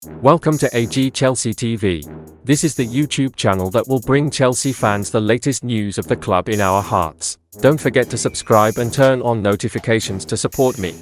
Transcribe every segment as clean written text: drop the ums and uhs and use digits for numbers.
Welcome to AG Chelsea TV. This is the YouTube channel that will bring Chelsea fans the latest news of the club in our hearts. Don't forget to subscribe and turn on notifications to support me.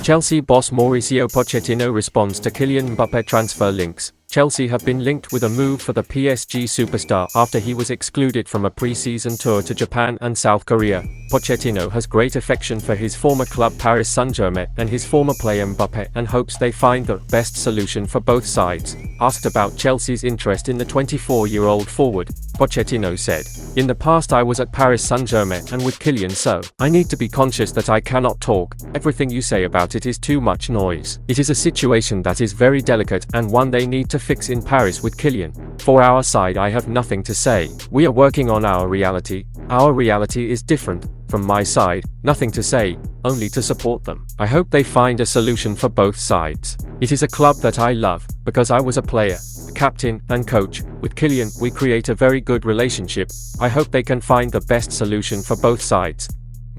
Chelsea boss Mauricio Pochettino responds to Kylian Mbappé transfer links. Chelsea have been linked with a move for the PSG superstar after he was excluded from a pre-season tour to Japan and South Korea. Pochettino has great affection for his former club Paris Saint-Germain and his former player Mbappé and hopes they find the best solution for both sides. Asked about Chelsea's interest in the 24-year-old forward, Pochettino said, "In the past I was at Paris Saint-Germain and with Kylian, so I need to be conscious that I cannot talk. Everything you say about it is too much noise. It is a situation that is very delicate and one they need to fix in Paris with Kylian. For our side I have nothing to say. We are working on our reality. Our reality is different. From my side, nothing to say, only to support them. I hope they find a solution for both sides. It is a club that I love, because I was a player, a captain, and coach. With Kylian, we create a very good relationship. I hope they can find the best solution for both sides."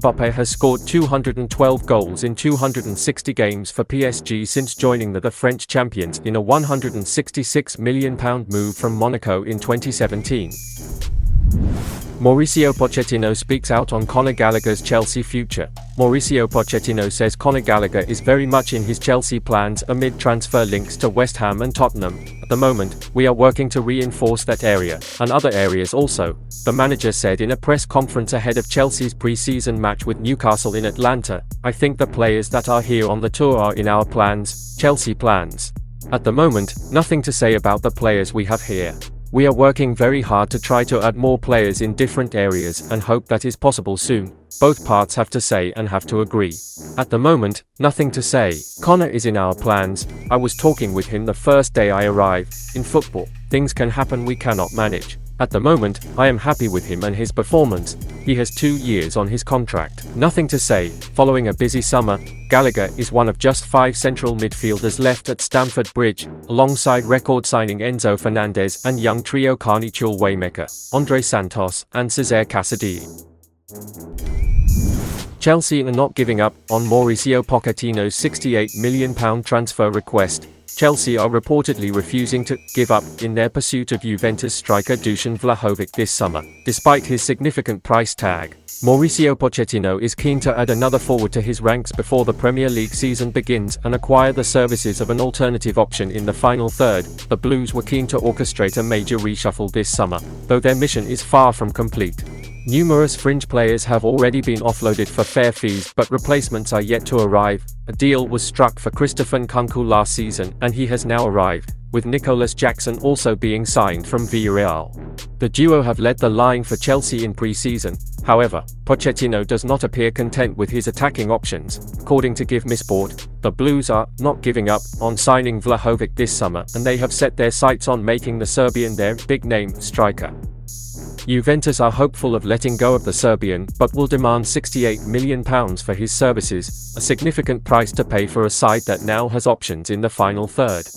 Mbappé has scored 212 goals in 260 games for PSG since joining the French champions in a £166 million move from Monaco in 2017. Mauricio Pochettino speaks out on Conor Gallagher's Chelsea future. Mauricio Pochettino says Conor Gallagher is very much in his Chelsea plans amid transfer links to West Ham and Tottenham. "At the moment, we are working to reinforce that area, and other areas also," the manager said in a press conference ahead of Chelsea's pre-season match with Newcastle in Atlanta. "I think the players that are here on the tour are in our plans, Chelsea plans. At the moment, nothing to say about the players we have here. We are working very hard to try to add more players in different areas and hope that is possible soon. Both parts have to say and have to agree. At the moment, nothing to say. Conor is in our plans. I was talking with him the first day I arrived. In football, things can happen we cannot manage. At the moment, I am happy with him and his performance. He has 2 years on his contract. Nothing to say." Following a busy summer, Gallagher is one of just 5 central midfielders left at Stamford Bridge, alongside record signing Enzo Fernandez and young trio Carney Waymaker, Andre Santos, and Cesare Casadei. Chelsea are not giving up on Mauricio Pochettino's £68 million transfer request. Chelsea are reportedly refusing to give up in their pursuit of Juventus striker Dusan Vlahovic this summer, despite his significant price tag. Mauricio Pochettino is keen to add another forward to his ranks before the Premier League season begins and acquire the services of an alternative option in the final third. The Blues were keen to orchestrate a major reshuffle this summer, though their mission is far from complete. Numerous fringe players have already been offloaded for fair fees, but replacements are yet to arrive. A deal was struck for Christopher Nkunku last season, and he has now arrived, with Nicholas Jackson also being signed from Villarreal. The duo have led the line for Chelsea in pre-season. However, Pochettino does not appear content with his attacking options. According to Give Me Sport, the Blues are not giving up on signing Vlahovic this summer, and they have set their sights on making the Serbian their big-name striker. Juventus are hopeful of letting go of the Serbian, but will demand £68 million for his services, a significant price to pay for a side that now has options in the final third.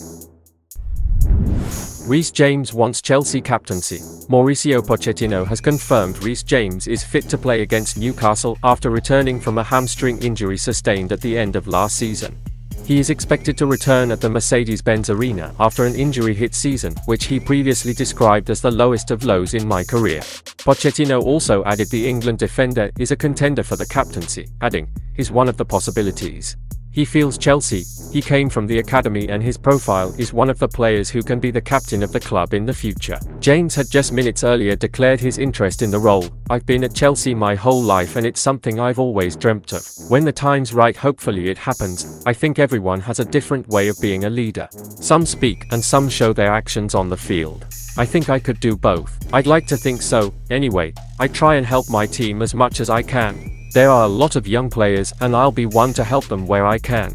Reece James wants Chelsea captaincy. Mauricio Pochettino has confirmed Reece James is fit to play against Newcastle after returning from a hamstring injury sustained at the end of last season. He is expected to return at the Mercedes-Benz Arena after an injury-hit season, which he previously described as the lowest of lows in my career. Pochettino also added the England defender is a contender for the captaincy, adding, "He's one of the possibilities. He feels Chelsea, he came from the academy and his profile is one of the players who can be the captain of the club in the future." James had just minutes earlier declared his interest in the role. "I've been at Chelsea my whole life and it's something I've always dreamt of. When the time's right, hopefully it happens. I think everyone has a different way of being a leader. Some speak and some show their actions on the field. I think I could do both. I'd like to think so. Anyway, I try and help my team as much as I can. There are a lot of young players and I'll be one to help them where I can."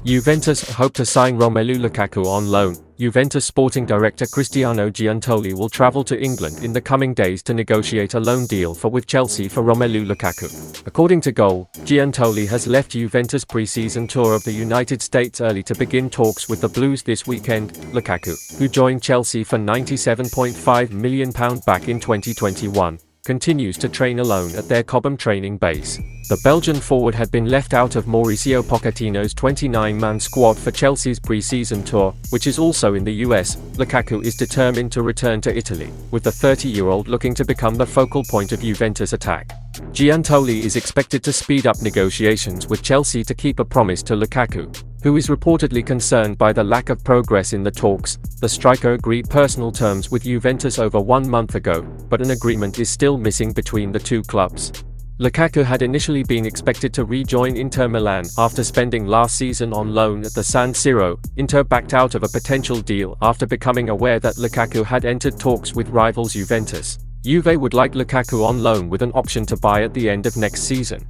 Juventus hope to sign Romelu Lukaku on loan. Juventus sporting director Cristiano Giuntoli will travel to England in the coming days to negotiate a loan deal with Chelsea for Romelu Lukaku. According to Goal, Giuntoli has left Juventus pre-season tour of the United States early to begin talks with the Blues this weekend. Lukaku, who joined Chelsea for £97.5 million back in 2021, continues to train alone at their Cobham training base. The Belgian forward had been left out of Mauricio Pochettino's 29-man squad for Chelsea's pre-season tour, which is also in the US. Lukaku is determined to return to Italy, with the 30-year-old looking to become the focal point of Juventus' attack. Giuntoli is expected to speed up negotiations with Chelsea to keep a promise to Lukaku, who is reportedly concerned by the lack of progress in the talks. The striker agreed personal terms with Juventus over 1 month ago, but an agreement is still missing between the two clubs. Lukaku had initially been expected to rejoin Inter Milan after spending last season on loan at the San Siro. Inter backed out of a potential deal after becoming aware that Lukaku had entered talks with rivals Juventus. Juve would like Lukaku on loan with an option to buy at the end of next season.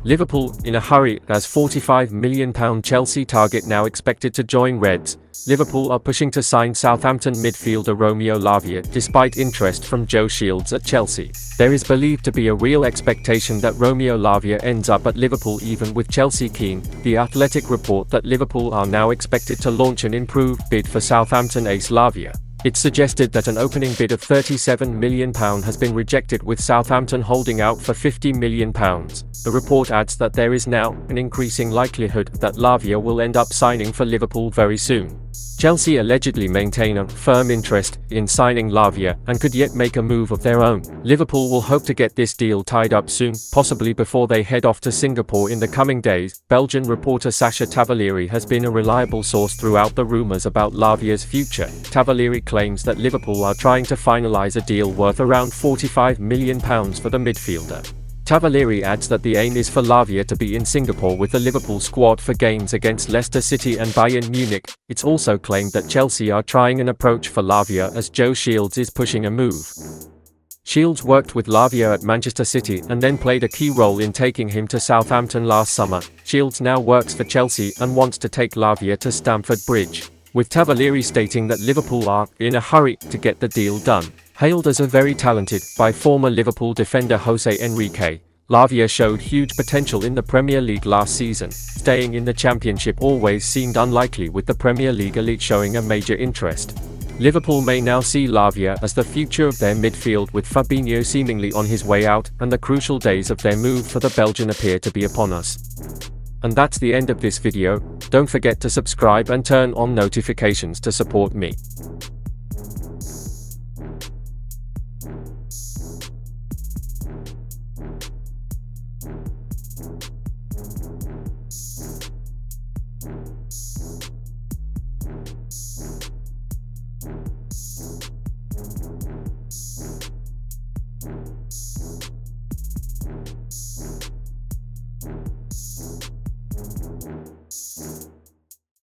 Liverpool, in a hurry, as £45 million Chelsea target now expected to join Reds. Liverpool are pushing to sign Southampton midfielder Romelu Lukaku despite interest from Joe Shields at Chelsea. There is believed to be a real expectation that Romelu Lukaku ends up at Liverpool even with Chelsea keen. The Athletic report that Liverpool are now expected to launch an improved bid for Southampton ace Lukaku. It suggested that an opening bid of £37 million has been rejected, with Southampton holding out for £50 million. The report adds that there is now an increasing likelihood that Lukaku will end up signing for Liverpool very soon. Chelsea allegedly maintain a firm interest in signing Lukaku and could yet make a move of their own. Liverpool will hope to get this deal tied up soon, possibly before they head off to Singapore in the coming days. Belgian reporter Sacha Tavolieri has been a reliable source throughout the rumours about Lukaku's future. Tavolieri claims that Liverpool are trying to finalise a deal worth around £45 million for the midfielder. Tavolieri adds that the aim is for Lukaku to be in Singapore with the Liverpool squad for games against Leicester City and Bayern Munich. It's also claimed that Chelsea are trying an approach for Lukaku as Joe Shields is pushing a move. Shields worked with Lukaku at Manchester City and then played a key role in taking him to Southampton last summer. Shields now works for Chelsea and wants to take Lukaku to Stamford Bridge, with Tavolieri stating that Liverpool are in a hurry to get the deal done. Hailed as a very talented by former Liverpool defender Jose Enrique, Lukaku showed huge potential in the Premier League last season. Staying in the Championship always seemed unlikely, with the Premier League elite showing a major interest. Liverpool may now see Lukaku as the future of their midfield, with Fabinho seemingly on his way out, and the crucial days of their move for the Belgian appear to be upon us. And that's the end of this video. Don't forget to subscribe and turn on notifications to support me.